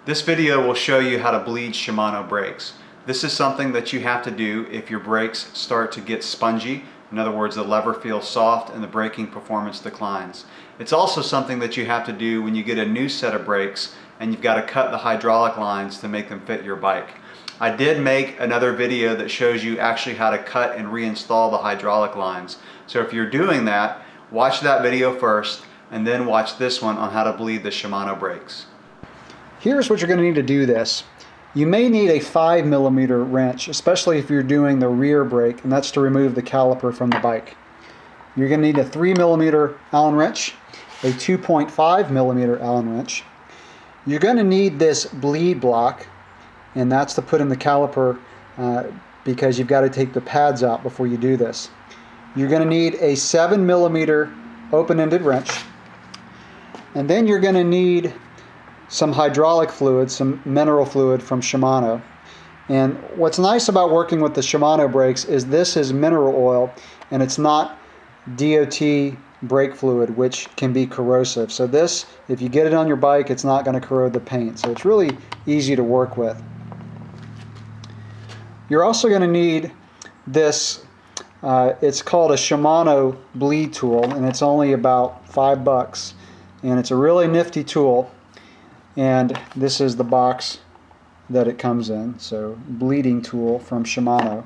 This video will show you how to bleed Shimano brakes. This is something that you have to do if your brakes start to get spongy. In other words, the lever feels soft and the braking performance declines. It's also something that you have to do when you get a new set of brakes and you've got to cut the hydraulic lines to make them fit your bike. I did make another video that shows you actually how to cut and reinstall the hydraulic lines. So if you're doing that, watch that video first and then watch this one on how to bleed the Shimano brakes. Here's what you're going to need to do this. You may need a 5mm wrench, especially if you're doing the rear brake, and that's to remove the caliper from the bike. You're going to need a 3mm Allen wrench, a 2.5mm Allen wrench. You're going to need this bleed block, and that's to put in the caliper because you've got to take the pads out before you do this. You're going to need a 7mm open-ended wrench, and then you're going to need some hydraulic fluid, some mineral fluid from Shimano. And what's nice about working with the Shimano brakes is this is mineral oil and it's not DOT brake fluid, which can be corrosive. So this, if you get it on your bike, it's not going to corrode the paint. So it's really easy to work with. You're also going to need this, it's called a Shimano bleed tool, and it's only about $5. And it's a really nifty tool. And this is the box that it comes in, so bleeding tool from Shimano.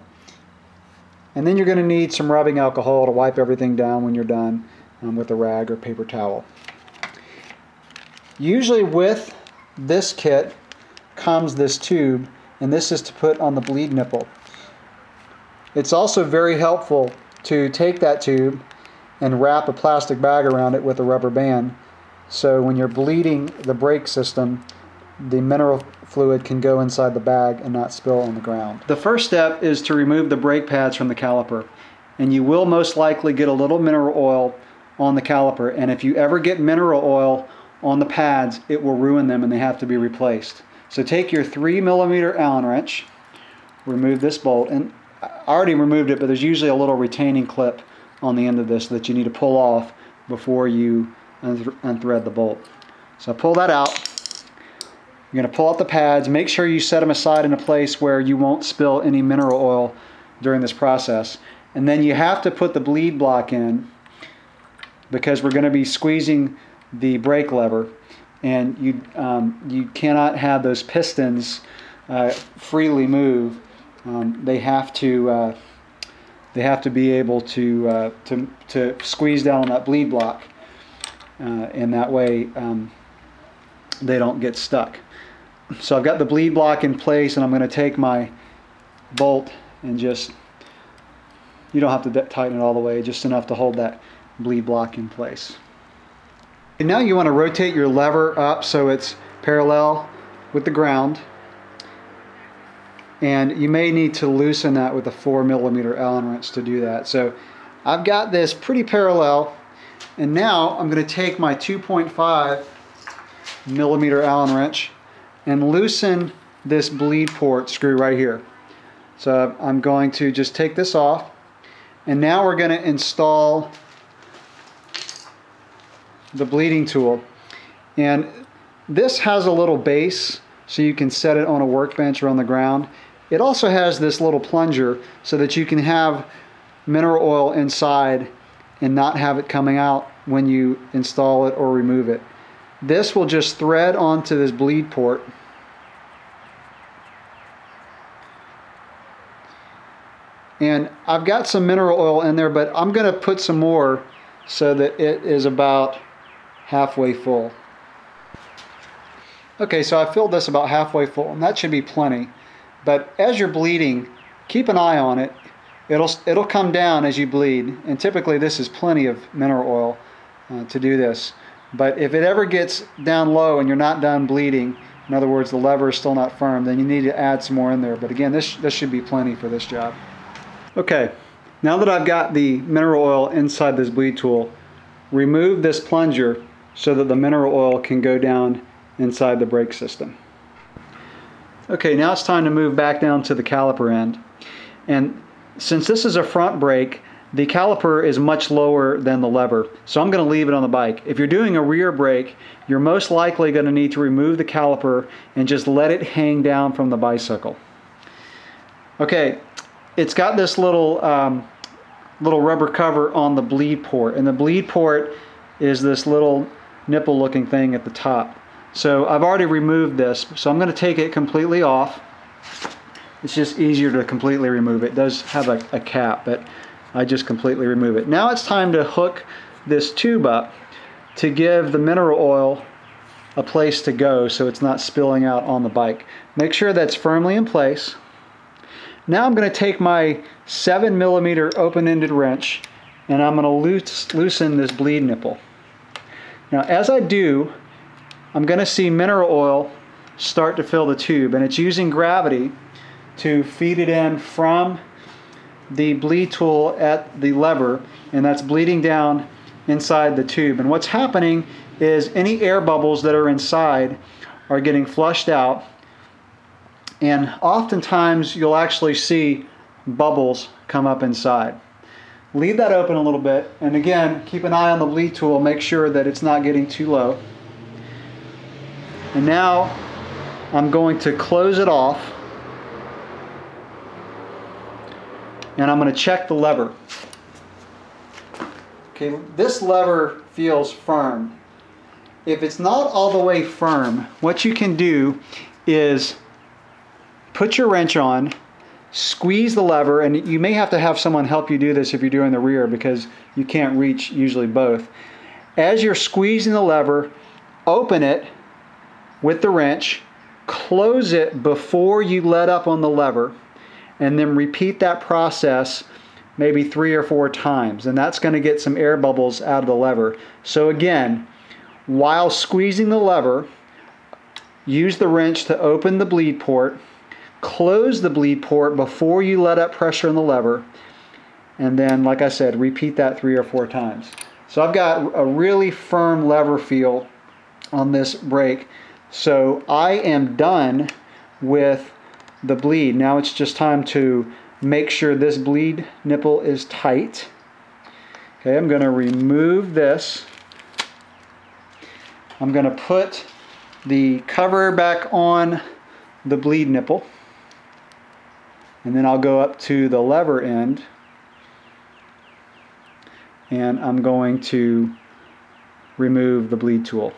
And then you're going to need some rubbing alcohol to wipe everything down when you're done with a rag or paper towel. Usually with this kit comes this tube, and this is to put on the bleed nipple. It's also very helpful to take that tube and wrap a plastic bag around it with a rubber band. So when you're bleeding the brake system, the mineral fluid can go inside the bag and not spill on the ground. The first step is to remove the brake pads from the caliper. And you will most likely get a little mineral oil on the caliper. And if you ever get mineral oil on the pads, it will ruin them and they have to be replaced. So take your 3mm Allen wrench, remove this bolt. And I already removed it, but there's usually a little retaining clip on the end of this that you need to pull off before you unthread the bolt. So pull that out. You're going to pull out the pads. Make sure you set them aside in a place where you won't spill any mineral oil during this process. And then you have to put the bleed block in because we're going to be squeezing the brake lever, and you cannot have those pistons freely move. They have to be able to squeeze down on that bleed block. And that way they don't get stuck. So I've got the bleed block in place, and I'm going to take my bolt and just, you don't have to tighten it all the way, just enough to hold that bleed block in place. And now you want to rotate your lever up so it's parallel with the ground, and you may need to loosen that with a 4mm Allen wrench to do that. So I've got this pretty parallel. And now I'm going to take my 2.5mm Allen wrench and loosen this bleed port screw right here. So I'm going to just take this off, and now we're going to install the bleeding tool. And this has a little base so you can set it on a workbench or on the ground. It also has this little plunger so that you can have mineral oil inside and not have it coming out when you install it or remove it. This will just thread onto this bleed port. And I've got some mineral oil in there, but I'm going to put some more so that it is about halfway full. Okay, so I filled this about halfway full, and that should be plenty. But as you're bleeding, keep an eye on it. It'll come down as you bleed, and typically this is plenty of mineral oil to do this. But if it ever gets down low and you're not done bleeding, in other words the lever is still not firm, then you need to add some more in there. But again, this should be plenty for this job. Okay, now that I've got the mineral oil inside this bleed tool, remove this plunger so that the mineral oil can go down inside the brake system. Okay, now it's time to move back down to the caliper end. And since this is a front brake, the caliper is much lower than the lever, so I'm going to leave it on the bike. If you're doing a rear brake, you're most likely going to need to remove the caliper and just let it hang down from the bicycle. Okay, it's got this little rubber cover on the bleed port, and the bleed port is this little nipple looking thing at the top. So I've already removed this, so I'm going to take it completely off. It's just easier to completely remove it. It does have a cap, but I just completely remove it. Now it's time to hook this tube up to give the mineral oil a place to go so it's not spilling out on the bike. Make sure that's firmly in place. Now I'm going to take my 7mm open-ended wrench and I'm going to loosen this bleed nipple. Now as I do, I'm going to see mineral oil start to fill the tube, and it's using gravity to feed it in from the bleed tool at the lever, and that's bleeding down inside the tube. And what's happening is any air bubbles that are inside are getting flushed out, and oftentimes you'll actually see bubbles come up inside. Leave that open a little bit, and again, keep an eye on the bleed tool, make sure that it's not getting too low. And now I'm going to close it off, and I'm going to check the lever. Okay, this lever feels firm. If it's not all the way firm, what you can do is put your wrench on, squeeze the lever, and you may have to have someone help you do this if you're doing the rear because you can't reach usually both. As you're squeezing the lever, open it with the wrench, close it before you let up on the lever, and then repeat that process maybe 3 or 4 times, and that's going to get some air bubbles out of the lever. So again, while squeezing the lever, use the wrench to open the bleed port, close the bleed port before you let up pressure on the lever, and then, like I said, repeat that 3 or 4 times. So I've got a really firm lever feel on this brake, so I am done with the bleed. Now it's just time to make sure this bleed nipple is tight. Okay, I'm going to remove this. I'm going to put the cover back on the bleed nipple, and then I'll go up to the lever end, and I'm going to remove the bleed tool.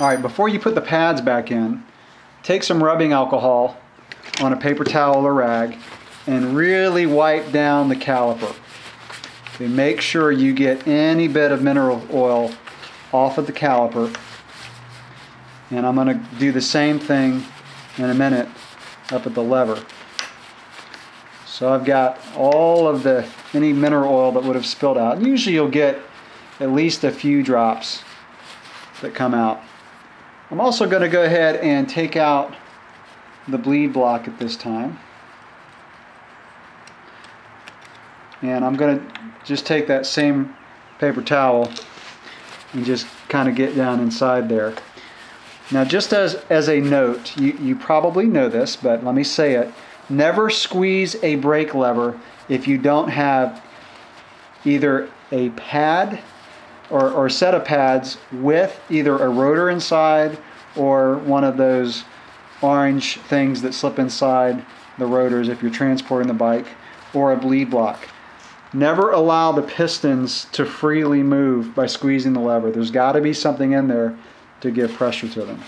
Alright, before you put the pads back in, take some rubbing alcohol on a paper towel or rag and really wipe down the caliper. Okay, make sure you get any bit of mineral oil off of the caliper. And I'm going to do the same thing in a minute up at the lever. So I've got all of any mineral oil that would have spilled out. And usually you'll get at least a few drops that come out. I'm also going to go ahead and take out the bleed block at this time. And I'm going to just take that same paper towel and just kind of get down inside there. Now, just as a note, you probably know this, but let me say it. Never squeeze a brake lever if you don't have either a pad or set of pads with either a rotor inside or one of those orange things that slip inside the rotors if you're transporting the bike, or a bleed block. Never allow the pistons to freely move by squeezing the lever. There's got to be something in there to give pressure to them.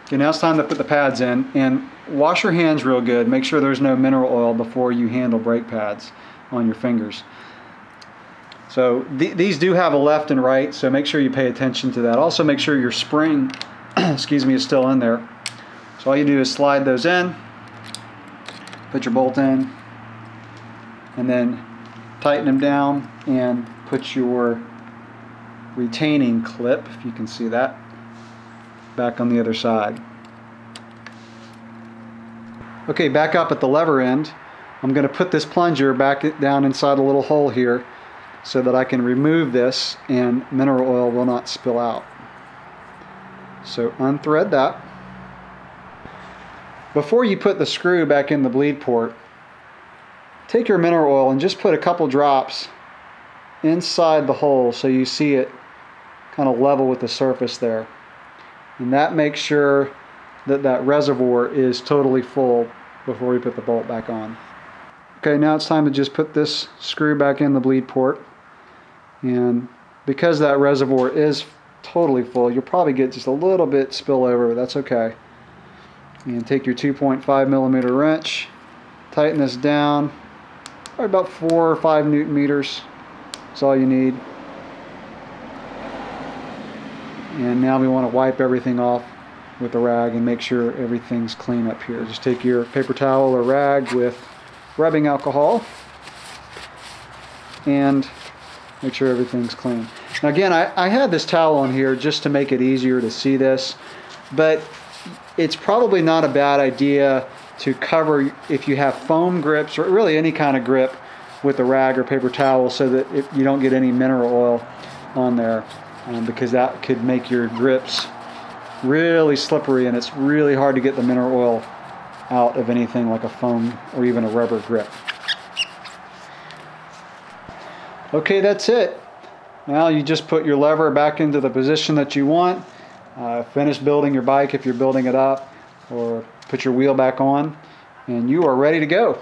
Okay, now it's time to put the pads in, and wash your hands real good. Make sure there's no mineral oil before you handle brake pads on your fingers. So these do have a left and right, so make sure you pay attention to that. Also make sure your spring excuse me, is still in there. So all you do is slide those in, put your bolt in, and then tighten them down and put your retaining clip, if you can see that, back on the other side. Okay, back up at the lever end, I'm going to put this plunger back down inside a little hole here so that I can remove this and mineral oil will not spill out. So unthread that. Before you put the screw back in the bleed port, take your mineral oil and just put a couple drops inside the hole so you see it kind of level with the surface there. And that makes sure that that reservoir is totally full before we put the bolt back on. Okay, now it's time to just put this screw back in the bleed port. And because that reservoir is totally full, you'll probably get just a little bit spillover, but that's okay. And take your 2.5 millimeter wrench, tighten this down, probably about 4 or 5 Newton meters. That's all you need. And now we want to wipe everything off with a rag and make sure everything's clean up here. Just take your paper towel or rag with rubbing alcohol and make sure everything's clean. Now again, I had this towel on here just to make it easier to see this, but it's probably not a bad idea to cover if you have foam grips or really any kind of grip with a rag or paper towel so that you don't get any mineral oil on there, because that could make your grips really slippery and it's really hard to get the mineral oil out of anything like a foam or even a rubber grip. Okay, that's it. Now you just put your lever back into the position that you want. Finish building your bike if you're building it up, or put your wheel back on, and you are ready to go.